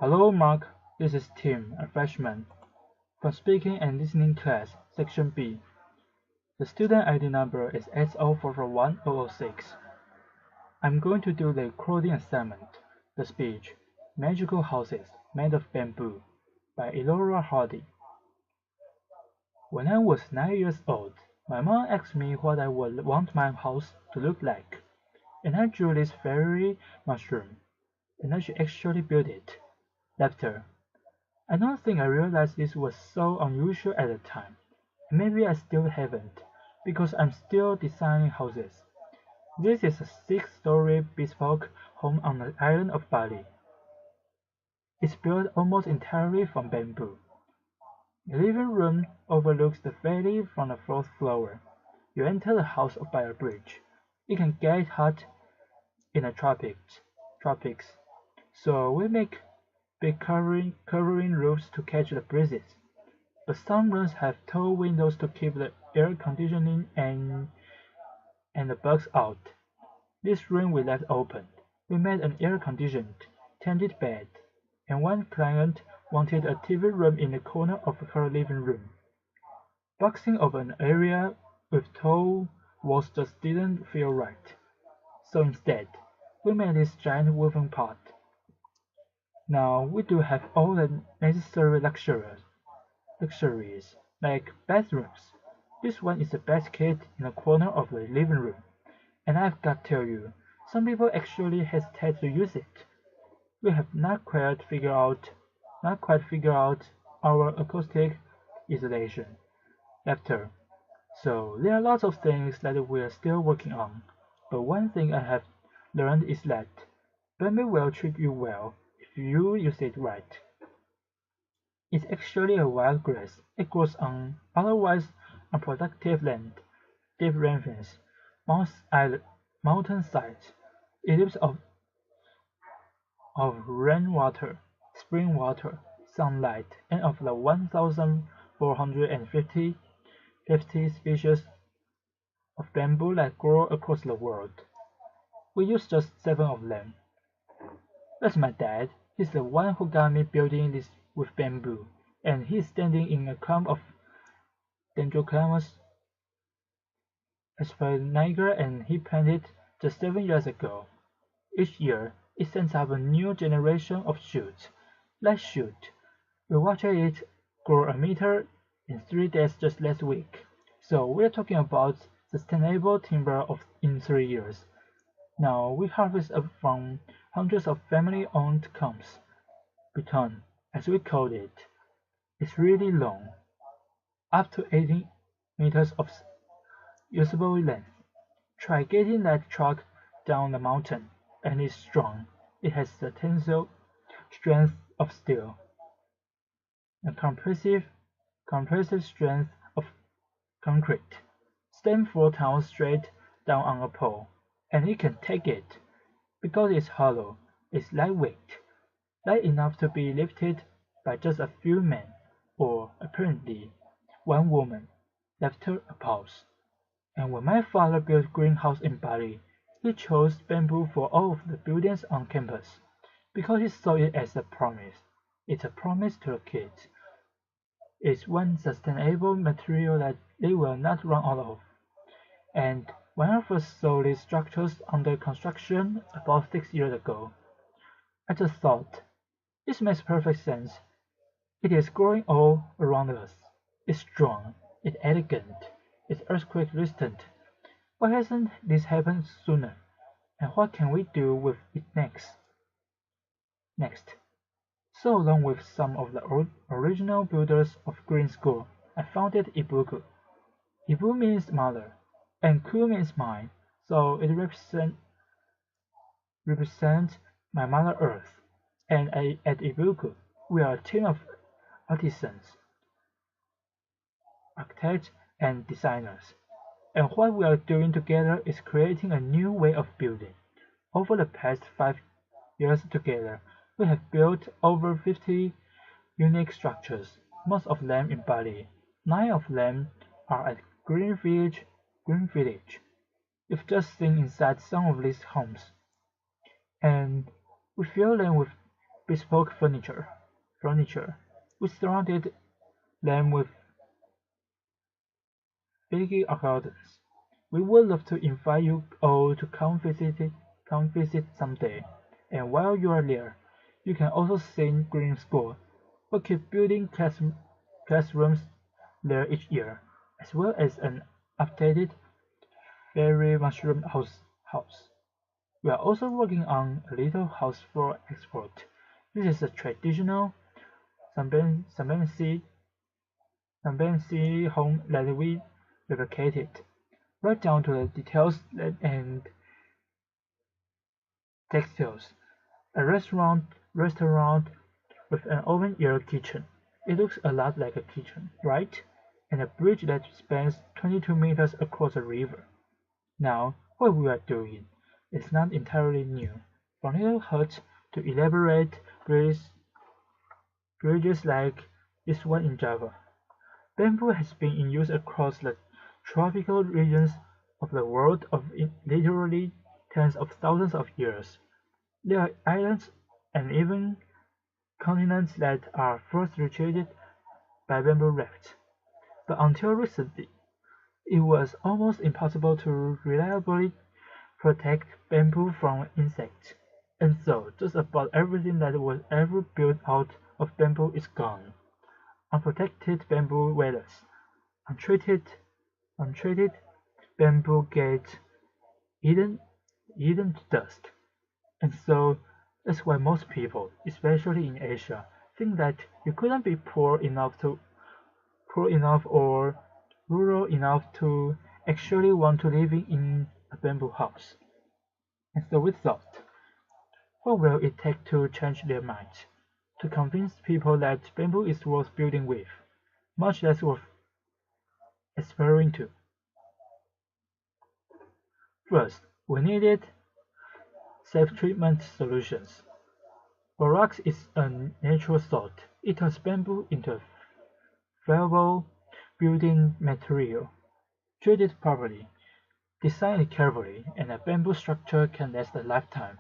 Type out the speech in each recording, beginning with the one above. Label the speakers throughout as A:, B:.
A: Hello, Mark. This is Tim, a freshman, from Speaking and Listening Class, Section B. The student ID number is S0441-006. I'm going to do the recording assignment, the speech, Magical Houses Made of Bamboo, by Elora Hardy. When I was 9 years old, my mom asked me what I would want my house to look like, and I drew this fairy mushroom, and then she actually built it. Laughter. I don't think I realized this was so unusual at the time. Maybe I still haven't, because I'm still designing houses. This is a 6-story bespoke home on the island of Bali. It's built almost entirely from bamboo. The living room overlooks the valley from the fourth floor. You enter the house by a bridge. It can get hot in the tropics, so we make big covering roofs to catch the breezes. But some rooms have tall windows to keep the air conditioning and the bugs out. This room we left open. We made an air-conditioned, tented bed, and one client wanted a TV room in the corner of her living room. Boxing over an area with tall walls just didn't feel right. So instead, we made this giant woven pot. Now we do have all the necessary luxuries, like bathrooms. This one is the best kit in the corner of the living room, and I've got to tell you, some people actually hesitate to use it. We have not quite figured out our acoustic isolation. Laughter. So there are lots of things that we are still working on, but one thing I have learned is that bamboo will treat you well if you use it right. It's actually a wild grass. It grows on otherwise unproductive land, deep ravines, mountain sides. It lives of rainwater, spring water, sunlight, and of the 1,450 species of bamboo that grow across the world. We use just 7 of them. That's my dad. He's the one who got me building this with bamboo, and he's standing in a clump of dendroclamus asparagus and he planted just 7 years ago. Each year, it sends up a new generation of shoots. Let's shoot. We watched it grow a meter in 3 days just last week. So we're talking about sustainable timber in 3 years. Now we harvest up from hundreds of family-owned clumps. Beton, as we called it. It's really long, up to 18 meters of usable length. Try getting that truck down the mountain, and it's strong. It has the tensile strength of steel, the compressive strength of concrete. Stand 4 tons straight down on a pole, and it can take it. Because it's hollow, it's lightweight, light enough to be lifted by just a few men, or apparently one woman. Laughter a pause. And when my father built greenhouse in Bali, he chose bamboo for all of the buildings on campus, because he saw it as a promise. It's a promise to the kids. It's one sustainable material that they will not run out of. And when I first saw these structures under construction about 6 years ago, I just thought, this makes perfect sense. It is growing all around us. It's strong, it's elegant, it's earthquake resistant. Why hasn't this happened sooner? And what can we do with it next? So along with some of the original builders of Green School, I founded Ibuku. Ibu means mother, and Ku means mine, so it represents my Mother Earth. And at Ibuku, we are a team of artisans, architects, and designers. And what we are doing together is creating a new way of building. Over the past 5 years together, we have built over 50 unique structures, most of them in Bali. 9 of them are at Green Village. You've just seen inside some of these homes, and we fill them with bespoke furniture. We surrounded them with big gardens. We would love to invite you all to come visit someday. And while you are there, you can also see Green School. We keep building classrooms there each year, as well as an updated fairy mushroom house. We are also working on a little house for export. This is a traditional Sambansi home that we replicated, right down to the details and textiles. A restaurant with an open-air kitchen. It looks a lot like a kitchen, right? And a bridge that spans 22 meters across a river. Now, what we are doing is not entirely new. From little huts to elaborate bridges like this one in Java. Bamboo has been in use across the tropical regions of the world of literally tens of thousands of years. There are islands and even continents that are first reached by bamboo rafts. But until recently, it was almost impossible to reliably protect bamboo from insects. And so, just about everything that was ever built out of bamboo is gone. Unprotected bamboo whalers, untreated bamboo get eaten to dust. And so that's why most people, especially in Asia, think that you couldn't be poor enough or rural enough to actually want to live in a bamboo house. And so we thought, what will it take to change their minds, to convince people that bamboo is worth building with, much less worth aspiring to? First, we needed safe treatment solutions. Borax is a natural salt. It turns bamboo into a valuable building material. Treat it properly, design it carefully, and a bamboo structure can last a lifetime.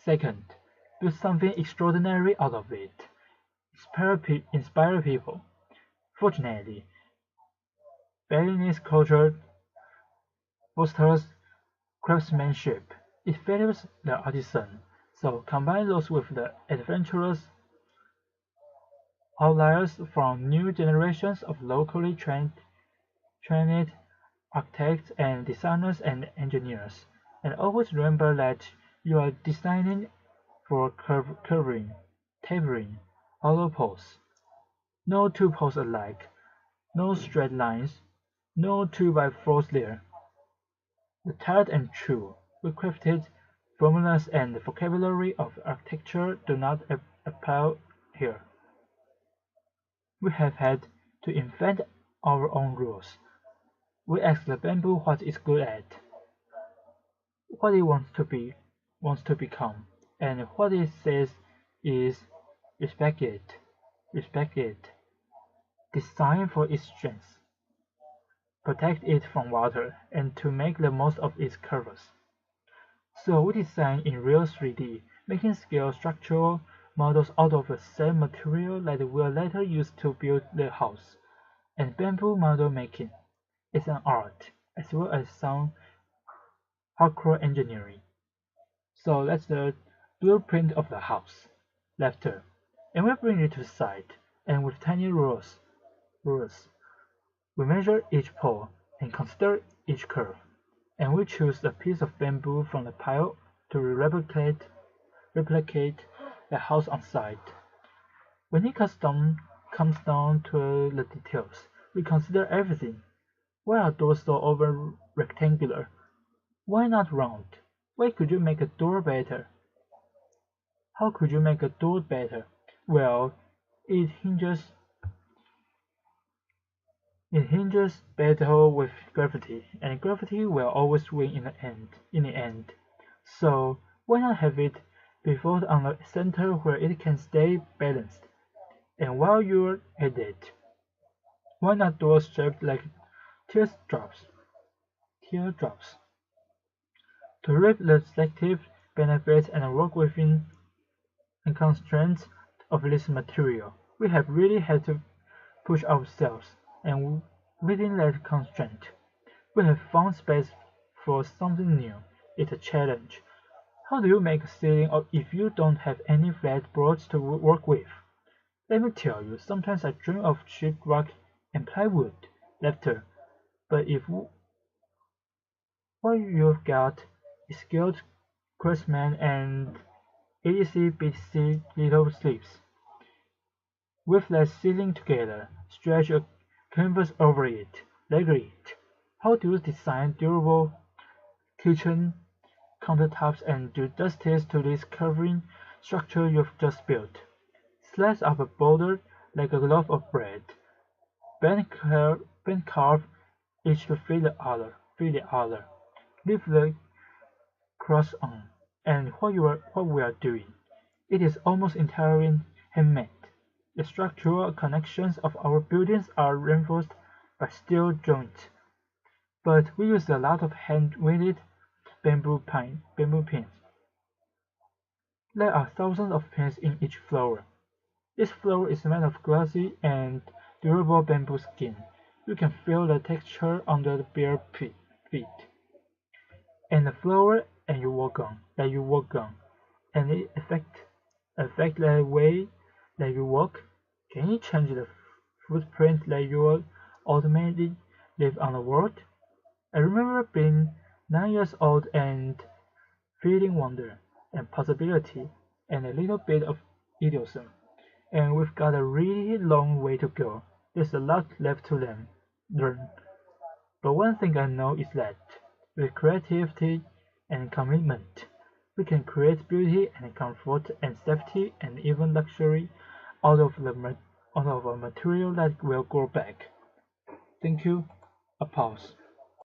A: Second, build something extraordinary out of it. Inspire people. Fortunately, Balinese culture fosters craftsmanship. It values the artisan, so combine those with the adventurous outliers from new generations of locally trained architects and designers and engineers. And always remember that you are designing for curving, tapering, hollow poles. No two poles alike, no straight lines, no 2x4s there. The tired and true, recrafted formulas and vocabulary of architecture do not apply here. We have had to invent our own rules. We ask the bamboo what it's good at, what it wants to become, and what it says is respect it, design for its strengths, protect it from water, and to make the most of its curves. So we design in real 3D, making scale structural models out of the same material that we'll later use to build the house. And bamboo model making is an art, as well as some hardcore engineering. So that's the blueprint of the house. Left, and we bring it to the site, and with tiny rulers, we measure each pole and consider each curve, and we choose a piece of bamboo from the pile to replicate the house on site. When it comes down to the details, we consider everything. Why are doors so over rectangular? Why not round? Why could you make a door better? How could you make a door better? Well, it hinges better with gravity, and gravity will always win in the end. So why not have it pivot on the center where it can stay balanced? And while you're at it, why not doors shaped like teardrops? To reap the selective benefits and work within and constraints of this material. We have really had to push ourselves, and within that constraint, we have found space for something new. It's a challenge. How do you make a ceiling if you don't have any flat boards to work with? Let me tell you, sometimes I dream of cheap rock and plywood. Laughter. But if what you've got is skilled craftsmen and itsy bitsy little sleeves, with that ceiling together, stretch a canvas over it, layer it. How do you design durable kitchen countertops and do justice to this curving structure you've just built? Slice up a boulder like a loaf of bread, bend carve each to fit the other. Leave the crust on. And what we are doing, it is almost entirely handmade. The structural connections of our buildings are reinforced by steel joints, but we use a lot of hand-weighted bamboo pins. There are thousands of pins in each floor. This floor is made of glossy and durable bamboo skin. You can feel the texture under the bare feet. And the floor and you walk on, and it affect the way that you walk. Can you change the footprint that you ultimately leave on the world? I remember being 9 years old and feeling wonder and possibility and a little bit of idiocy. And we've got a really long way to go. There's a lot left to learn. But one thing I know is that with creativity and commitment, we can create beauty and comfort and safety and even luxury out of a material that will grow back. Thank you. A pause.